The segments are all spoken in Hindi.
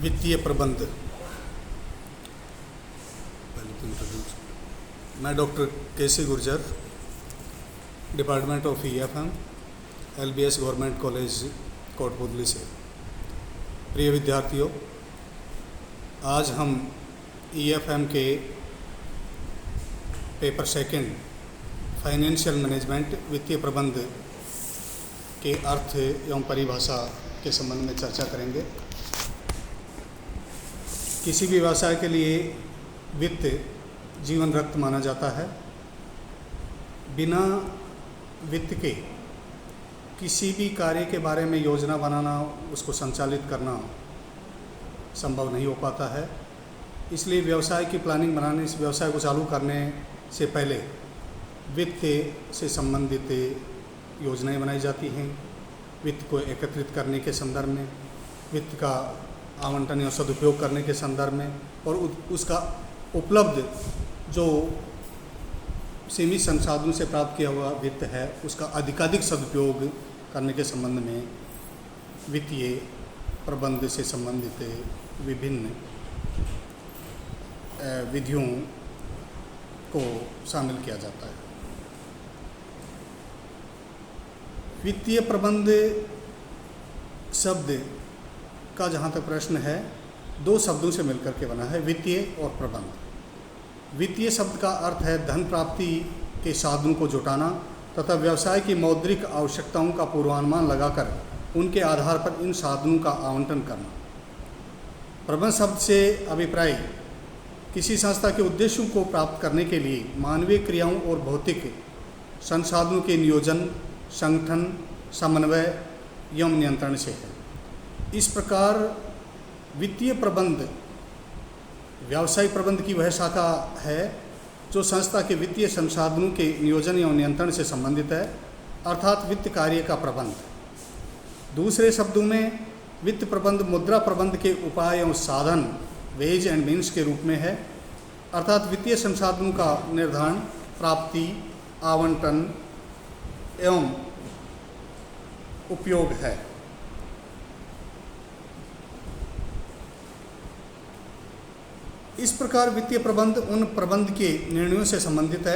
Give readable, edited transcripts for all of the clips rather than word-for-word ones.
वित्तीय प्रबंध। मैं doctor KC. Gurjar, department of EFM, LBS government college Kotputli से। प्रिय विद्यार्थियों, आज हम EFM के पेपर सेकंड फाइनेंशियल मैनेजमेंट वित्तीय प्रबंध के अर्थ एवं परिभाषा के संबंध में चर्चा करेंगे। किसी भी व्यवसाय के लिए वित्त जीवन रक्त माना जाता है। बिना वित्त के किसी भी कार्य के बारे में योजना बनाना, उसको संचालित करना संभव नहीं हो पाता है। इसलिए व्यवसाय की प्लानिंग बनाने, इस व्यवसाय को चालू करने से पहले वित्त से संबंधित योजनाएं बनाई जाती हैं। वित्त को एकत्रित करने के संदर्भ में, वित्त का आवंटन या सदुपयोग करने के संदर्भ में, और उसका उपलब्ध जो सीमित संसाधनों से प्राप्त किया हुआ वित्त है, उसका अधिकाधिक सदुपयोग करने के संबंध में वित्तीय प्रबंध से संबंधित विभिन्न विधियों को शामिल किया जाता है। वित्तीय प्रबंध शब्द का जहाँ तक प्रश्न है, दो शब्दों से मिलकर के बना है, वित्तीय और प्रबंध। वित्तीय शब्द का अर्थ है धन प्राप्ति के साधनों को जुटाना तथा व्यवसाय की मौद्रिक आवश्यकताओं का पूर्वानुमान लगाकर उनके आधार पर इन साधनों का आवंटन करना। प्रबंध शब्द से अभिप्राय किसी संस्था के उद्देश्यों को प्राप्त करने के लिए मानवीय क्रियाओं और भौतिक संसाधनों के नियोजन, संगठन, समन्वय एवं नियंत्रण से है। इस प्रकार वित्तीय प्रबंध व्यावसायिक प्रबंध की वह शाखा है जो संस्था के वित्तीय संसाधनों के नियोजन एवं नियंत्रण से संबंधित है, अर्थात वित्त कार्य का प्रबंध। दूसरे शब्दों में वित्त प्रबंध मुद्रा प्रबंध के उपाय एवं साधन, वेज एंड मीन्स के रूप में है, अर्थात वित्तीय संसाधनों का निर्धारण, प्राप्ति, आवंटन एवं उपयोग है। इस प्रकार वित्तीय प्रबंध उन प्रबंध के निर्णयों से संबंधित है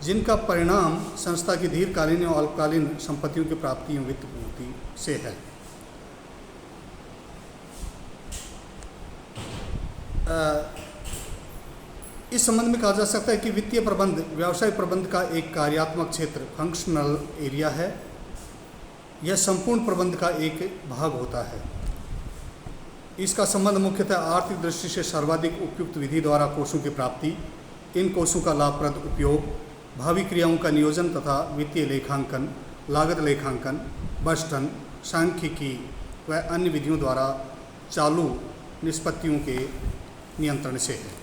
जिनका परिणाम संस्था की दीर्घकालीन और अल्पकालीन संपत्तियों की प्राप्ति एवं वित्त पूर्ति से है। इस संबंध में कहा जा सकता है कि वित्तीय प्रबंध व्यवसाय प्रबंध का एक कार्यात्मक क्षेत्र, फंक्शनल एरिया है। यह संपूर्ण प्रबंध का एक भाग होता है। इसका संबंध मुख्यतः आर्थिक दृष्टि से सर्वाधिक उपयुक्त विधि द्वारा कोषों की प्राप्ति, इन कोषों का लाभप्रद उपयोग, भावी क्रियाओं का नियोजन तथा वित्तीय लेखांकन, लागत लेखांकन, बजटन, सांख्यिकी व अन्य विधियों द्वारा चालू निष्पत्तियों के नियंत्रण से है।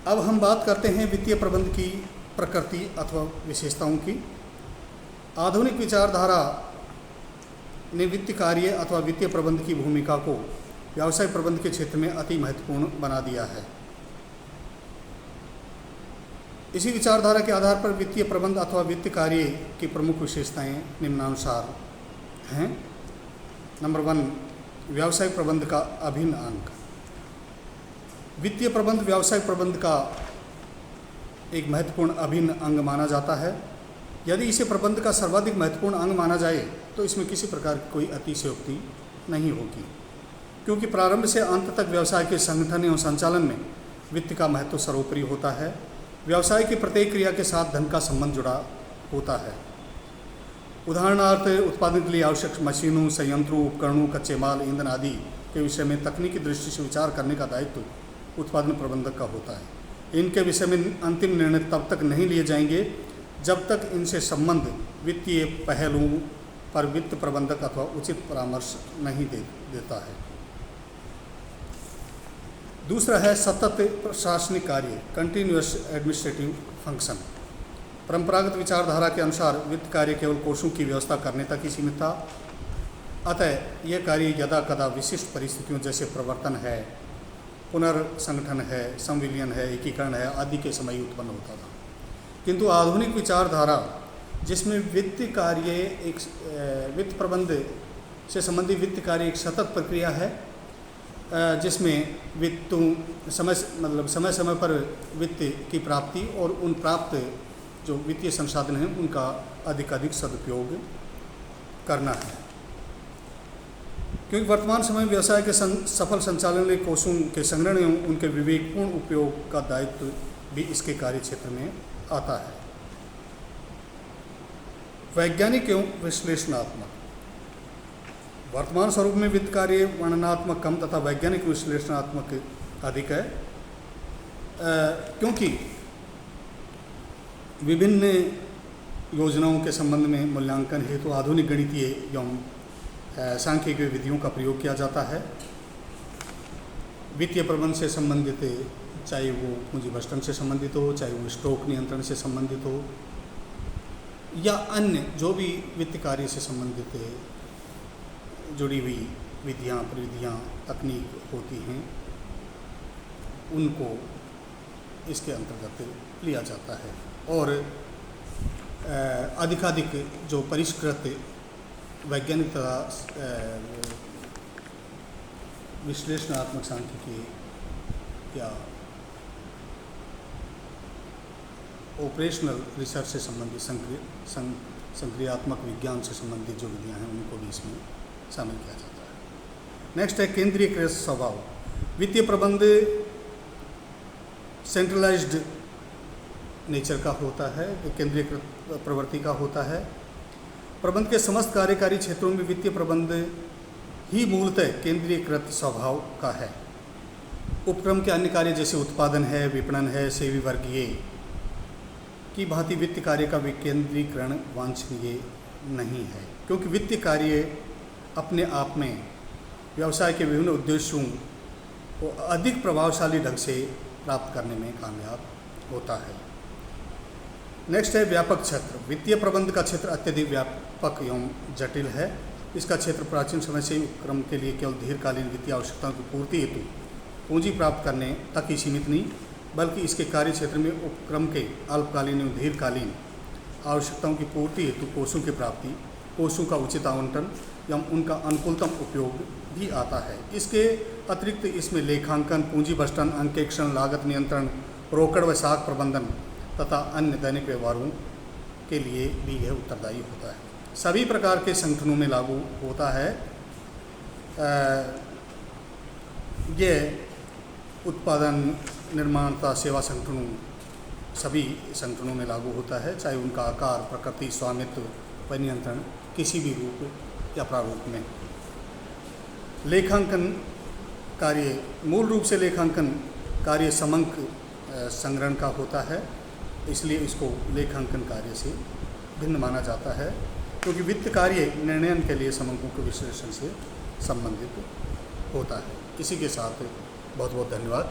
अब हम बात करते हैं वित्तीय प्रबंध की प्रकृति अथवा विशेषताओं की। आधुनिक विचारधारा ने वित्त कार्य अथवा वित्तीय प्रबंध की भूमिका को व्यवसाय प्रबंध के क्षेत्र में अति महत्वपूर्ण बना दिया है। इसी विचारधारा के आधार पर वित्तीय प्रबंध अथवा वित्त कार्य की प्रमुख विशेषताएं निम्नानुसार हैं। नंबर 1, व्यवसाय प्रबंध का अभिन्न अंग। वित्तीय प्रबंध व्यवसाय प्रबंध का एक महत्वपूर्ण अभिन्न अंग माना जाता है। यदि इसे प्रबंध का सर्वाधिक महत्वपूर्ण अंग माना जाए तो इसमें किसी प्रकार की कोई अतिशयोक्ति नहीं होगी, क्योंकि प्रारंभ से अंत तक व्यवसाय के संगठन एवं संचालन में वित्त का महत्व सर्वोपरि होता है। व्यवसाय की प्रत्येक क्रिया के साथ धन का संबंध जुड़ा होता है। उदाहरणार्थ, उत्पादन के लिए आवश्यक मशीनों, संयंत्रों, उपकरणों, कच्चे माल, ईंधन आदि के विषय में तकनीकी दृष्टि से विचार करने का दायित्व उत्पादन प्रबंधक का होता है। इनके विषय में अंतिम निर्णय तब तक नहीं लिए जाएंगे जब तक इनसे संबंध वित्तीय पहलुओं पर वित्त प्रबंधक अथवा उचित परामर्श नहीं देता है। दूसरा है सतत प्रशासनिक कार्य, कंटिन्यूअस एडमिनिस्ट्रेटिव फंक्शन। परंपरागत विचारधारा के अनुसार वित्त कार्य केवल कोषों की व्यवस्था करने तक ही सीमित था। अतः यह कार्य यदा कदा विशिष्ट परिस्थितियों जैसे प्रवर्तन है, पुनर्संगठन है, संविलियन है, एकीकरण है आदि के समय उत्पन्न होता था। किंतु आधुनिक विचारधारा जिसमें वित्त कार्य वित्त प्रबंध से संबंधित वित्त कार्य एक सतत प्रक्रिया है, जिसमें वित्तों समय समय पर वित्त की प्राप्ति और उन प्राप्त जो वित्तीय संसाधन हैं उनका अधिक सदुपयोग करना है। क्योंकि वर्तमान समय में व्यवसाय के सफल संचालन के लिए कोषों के संग्रहण एवं उनके विवेकपूर्ण उपयोग का दायित्व भी इसके कार्य क्षेत्र में आता है। वैज्ञानिक एवं विश्लेषणात्मक। वर्तमान स्वरूप में वित्त कार्य वर्णनात्मक कम तथा वैज्ञानिक विश्लेषणात्मक अधिक है, क्योंकि विभिन्न योजनाओं के संबंध में मूल्यांकन हेतु आधुनिक गणितीय एवं सांख्यिकीय विधियों का प्रयोग किया जाता है। वित्तीय प्रबंध से संबंधित, चाहे वो पूंजी बस्टन से संबंधित हो, चाहे वो स्टॉक नियंत्रण से संबंधित हो, या अन्य जो भी वित्त कार्य से संबंधित जुड़ी हुई विधियाँ, प्रविधियाँ, तकनीक होती हैं, उनको इसके अंतर्गत लिया जाता है। और अधिकाधिक जो परिष्कृत वैज्ञानिक तथा विश्लेषणात्मक सांख्यिकी या ऑपरेशनल रिसर्च से संबंधित संक्रियात्मक विज्ञान से संबंधित जो विधियाँ हैं उनको भी इसमें शामिल किया जाता है। नेक्स्ट है केंद्रीयकृत स्वभाव। वित्तीय प्रबंध सेंट्रलाइज्ड नेचर का होता है, केंद्रीयकृत प्रवृत्ति का होता है। प्रबंध के समस्त कार्यकारी क्षेत्रों में वित्तीय प्रबंध ही मूलतः केंद्रीयकृत स्वभाव का है। उपक्रम के अन्य कार्य जैसे उत्पादन है, विपणन है, सेवी वर्गीय की भांति वित्त कार्य का विकेंद्रीकरण वांछनीय नहीं है, क्योंकि वित्तीय कार्य अपने आप में व्यवसाय के विभिन्न उद्देश्यों को अधिक प्रभावशाली ढंग से प्राप्त करने में कामयाब होता है। नेक्स्ट है व्यापक क्षेत्र। वित्तीय प्रबंध का क्षेत्र अत्यधिक व्यापक एवं जटिल है। इसका क्षेत्र प्राचीन समय से ही उपक्रम के लिए केवल दीर्घकालीन वित्तीय आवश्यकताओं की पूर्ति हेतु पूंजी प्राप्त करने तक ही सीमित नहीं, बल्कि इसके कार्य क्षेत्र में उपक्रम के अल्पकालीन एवं दीर्घकालीन आवश्यकताओं की पूर्ति हेतु कोषों की प्राप्ति, कोषों का उचित आवंटन एवं उनका अनुकूलतम उपयोग भी आता है। इसके अतिरिक्त इसमें लेखांकन, पूंजी बस्टन, अंकेक्षण, लागत नियंत्रण, रोकड़ व साख प्रबंधन तथा अन्य दैनिक व्यवहारों के लिए भी यह उत्तरदायी होता है। सभी प्रकार के संगठनों में लागू होता है। यह उत्पादन, निर्माण तथा सेवा संगठनों, सभी संगठनों में लागू होता है, चाहे उनका आकार, प्रकृति, स्वामित्व व नियंत्रण किसी भी रूप या प्रारूप में। लेखांकन कार्य, मूल रूप से लेखांकन कार्य समंक संग्रहण का होता है, इसलिए इसको लेखांकन कार्य से भिन्न माना जाता है, क्योंकि वित्त कार्य निर्णयन के लिए समंकों के विश्लेषण से संबंधित होता है। इसी के साथ बहुत बहुत धन्यवाद।